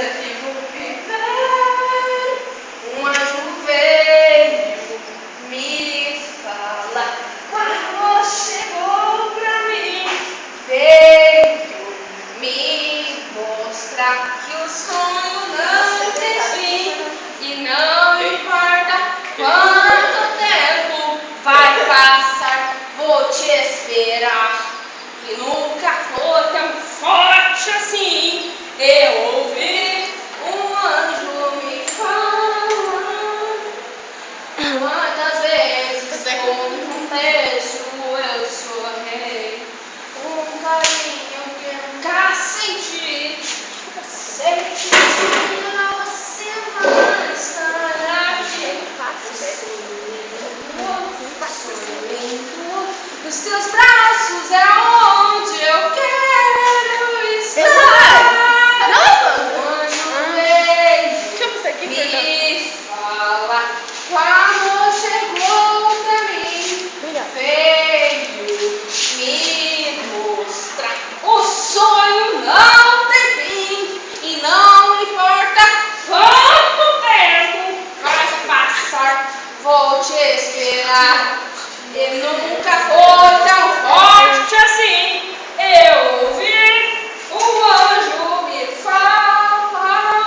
que vou viver. Um anjo veio me falar. Quando chegou pra mim, veio me mostrar que o sonho não tem fim. E não importa quanto tempo vai passar, vou te esperar. E nunca foi tão forte assim. Eu ouvi um anjo me falar. Quantas vezes como um beijo eu chorei, um carinho que nunca senti. Sei que você vai estar aqui. Sorrindo, os teus braços é onde eu quero estar. Me fala quando chegou pra mim, veio me mostrar. O sonho não tem fim e não importa quanto tempo vai passar, vou te esperar. E nunca foi tão forte assim. Eu ouvi o anjo me falar.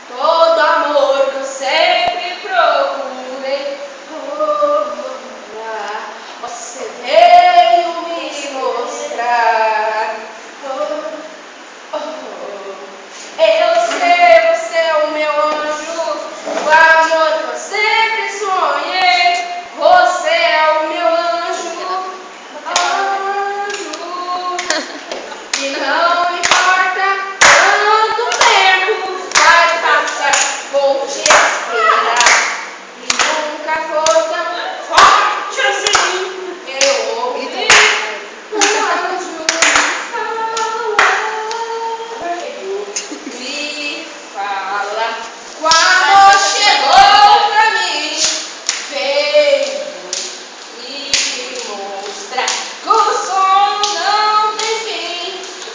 Todo amor que eu sempre procurei, você veio me mostrar. Eu sei, você é o meu anjo, o amor que eu sempre sonhei. Você é o meu anjo, e não importa quanto tempo vai passar, vou te esperar. E nunca foi tão forte assim. Eu ouvi um anjo me fala. Quando chegou pra mim, veio me mostrar que o sonho não tem fim.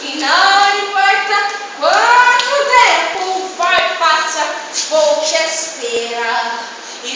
E não importa quanto tempo vai passar, vou te esperar. E